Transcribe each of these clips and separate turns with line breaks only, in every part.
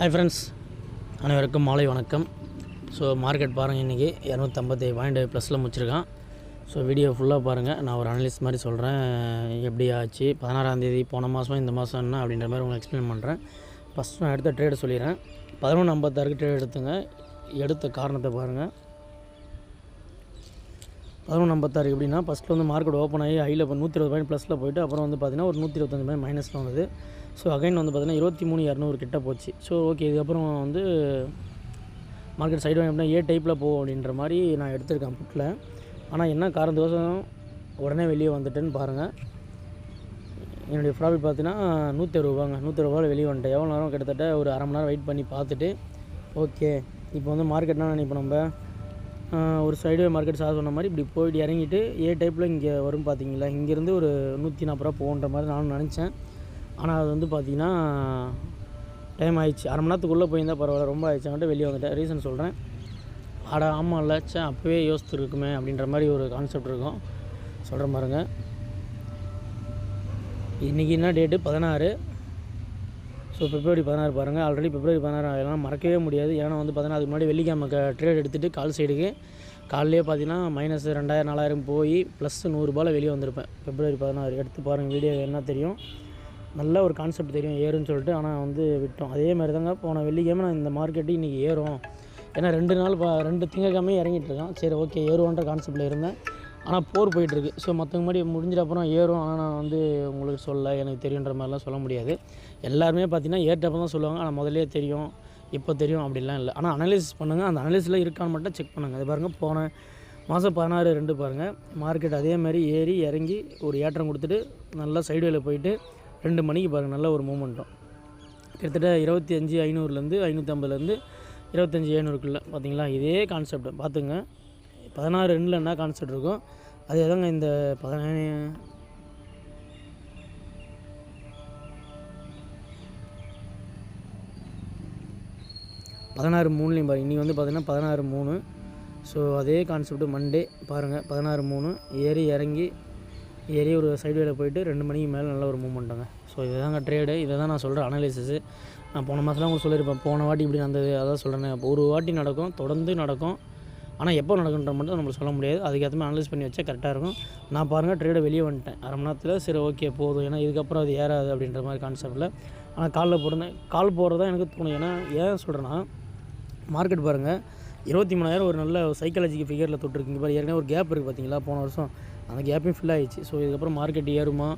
Hi friends, அனைவருக்கும் மாலை வணக்கம். ஸோ மார்க்கெட் பாருங்கள், இன்றைக்கி 257 பாயிண்ட் ப்ளஸில் முடிச்சிருக்கான். ஸோ வீடியோ ஃபுல்லாக பாருங்கள். நான் ஒரு அனலிஸ்ட் மாதிரி சொல்கிறேன், எப்படி ஆச்சு 16ஆந்தேதி போன மாதம் இந்த மாதம் என்ன அப்படின்ற மாதிரி உங்களுக்கு எக்ஸ்பிளைன் பண்ணுறேன். ஃபஸ்ட் நான் எடுத்த ட்ரேடு சொல்லிடுறேன். 11.56 ட்ரேட் எடுத்துங்க. எடுத்த காரணத்தை பாருங்கள். 11.56 எப்படின்னா, ஃபஸ்ட்டில் வந்து மார்க்கெட் ஓப்பன் ஆகி ஹையில் இப்போ 120 பாயிண்ட் ப்ளஸில் போய்ட்டு அப்புறம் வந்து பார்த்திங்கன்னா ஒரு 125 பாயிண்ட் மைனஸில் வந்தது. ஸோ அகைன் வந்து பார்த்திங்கன்னா 23,200 கிட்ட போச்சு. ஸோ ஓகே, இதுக்கப்புறம் வந்து மார்க்கெட் சைடு எப்படின்னா ஏ டைப்பில் போகும் அப்படின்ற மாதிரி நான் எடுத்திருக்கேன் புட்டில். ஆனால் என்ன காரணத்துக்கோசம் உடனே வெளியே வந்துட்டேன்னு பாருங்கள். என்னுடைய ப்ராஃபிட் பார்த்தீங்கன்னா 160 ரூபாங்க. 160 ரூபாவில் வெளியே வந்துட்டேன். எவ்வளோ நேரம், கிட்டத்தட்ட ஒரு அரை மணி நேரம் வெயிட் பண்ணி பார்த்துட்டு ஓகே இப்போ வந்து மார்க்கெட்னா இப்போ நம்ம ஒரு சைடுவே மார்க்கெட் சார் சொன்ன மாதிரி இப்படி போயிட்டு இறங்கிட்டு ஏ டைப்பில் இங்கே வரும் பார்த்தீங்களா, இங்கேருந்து ஒரு 140 ரூபா போகுன்ற மாதிரி நானும் நினச்சேன். ஆனால் அது வந்து பார்த்திங்கன்னா டைம் ஆயிடுச்சு. அரை மணி நேரத்துக்குள்ளே போயிருந்தால் பரவாயில்ல, ரொம்ப ஆயிடுச்சான்ட்டு வெளியே வந்துட்டேன். ரீசன் சொல்கிறேன். ஆமாம் இல்லை அப்போவே யோசித்துருக்குமே அப்படின்ற மாதிரி ஒரு கான்செப்ட் இருக்கும். சொல்கிற பாருங்க. இன்றைக்கி என்ன டேட்டு 16. ஸோ பிப்ரவரி 16 பாருங்கள். ஆல்ரெடி பிப்ரவரி 16 அதெல்லாம் மறக்கவே முடியாது. ஏன்னா வந்து பார்த்தீங்கன்னா அதுக்கு முன்னாடி வெள்ளிக்கிழமை ட்ரேட் எடுத்துகிட்டு கால் சைடுக்கு காலையிலே பார்த்தீங்கன்னா -2000 4000 போய் ப்ளஸ் 100 ரூபாயில் வெளியே வந்திருப்பேன். பிப்ரவரி 16 எடுத்து பாருங்கள், வீடியோ என்ன தெரியும். நல்ல ஒரு கான்செப்ட் தெரியும் ஏறுன்னு சொல்லிட்டு. ஆனால் வந்து விட்டோம். அதே மாதிரி தாங்க போன வெள்ளிக்கிழமை நான் இந்த மார்க்கெட்டு இன்றைக்கி ஏறும், ஏன்னா 2 நாள் 2 திங்கக்கிழமை இறங்கிட்டு இருக்கான். சரி ஓகே ஏறுவோன்ற கான்செப்டில் இருந்தேன். ஆனால் போர் போயிட்டுருக்கு. ஸோ மற்றவங்க மாதிரி முடிஞ்சிட்ட அப்புறம் ஏறும், ஆனால் நான் வந்து உங்களுக்கு சொல்ல எனக்கு தெரியுன்ற மாதிரிலாம் சொல்ல முடியாது. எல்லாருமே பார்த்தீங்கன்னா ஏற்றப்போ தான் சொல்லுவாங்க. ஆனால் முதலே தெரியும், இப்போ தெரியும் அப்படிலாம் இல்லை. ஆனால் அனலைசிஸ் பண்ணுங்கள். அந்த அனலைஸில் இருக்கான்னு மட்டும் செக் பண்ணுங்கள். அது பாருங்கள், போன மாதம் 16/2 பாருங்கள், மார்க்கெட் அதே மாதிரி ஏறி இறங்கி ஒரு ஏற்றம் கொடுத்துட்டு நல்லா சைடுவேல போயிட்டு 2 மணிக்கு பாருங்கள் நல்ல ஒரு மூமெண்ட்டும். கிட்டத்தட்ட 25,500லேருந்து 550லேருந்து 25,700க்குள்ளே பார்த்தீங்களா. இதே கான்செப்ட் பார்த்துங்க. 16/2 என்ன கான்செப்ட் இருக்கும் அதே தாங்க இந்த 16/3லையும் பாருங்கள். இன்றைக்கி வந்து பார்த்திங்கன்னா 16/3. ஸோ அதே கான்செப்ட்டு மண்டே பாருங்கள் 16/3 ஏறி இறங்கி ஒரு சைடுவேல போயிட்டு 2 மணிக்கு மேலே நல்ல ஒரு மூமெண்ட்டுங்க. ஸோ இதுதாங்க ட்ரேடு. இதை தான் நான் சொல்கிறேன் அனலைசிஸு. நான் போன மாதம்லாம் உங்களுக்கு சொல்லியிருப்பேன், போன வாட்டி இப்படி நடந்தது அதான் சொல்கிறேன். இப்போ ஒரு வாட்டி நடக்கும், தொடர்ந்து நடக்கும். ஆனால் எப்போ நடக்குன்ற மட்டும் நம்மளுக்கு சொல்ல முடியாது. அதுக்கேற்ற மாதிரி அனலைஸ் பண்ணி வச்சா கரெக்டாக இருக்கும். நான் பாருங்கள் ட்ரேடை வெளியே வந்துட்டேன் அரை மணி நேரத்தில். சரி ஓகே போதும், ஏன்னா இதுக்கப்புறம் அது ஏறாது அப்படின்ற மாதிரி கான்செப்டில். ஆனால் காலில் போட்டிருந்தேன். கால் போடுறது தான் எனக்கு தோணும். ஏன்னா ஏன் சொல்கிறேன்னா, மார்க்கெட் பாருங்கள் 23,000 ஒரு நல்ல சைக்காலஜிக்கல் ஃபிகரில் தொட்டிருக்கீங்க பாரு. ஏற்கனவே ஒரு கேப் இருக்குது பார்த்தீங்களா, போன வருஷம் அந்த கேப்பையும் ஃபில் ஆகிடுச்சு. ஸோ இதுக்கப்புறம் மார்க்கெட் ஏறுமா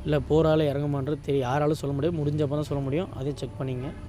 இல்லை போரால் இறங்குமான்றது தெரியும், யாராலும் சொல்ல முடியாது. முடிஞ்சப்போ தான் சொல்ல முடியும். அதையும் செக் பண்ணிங்க.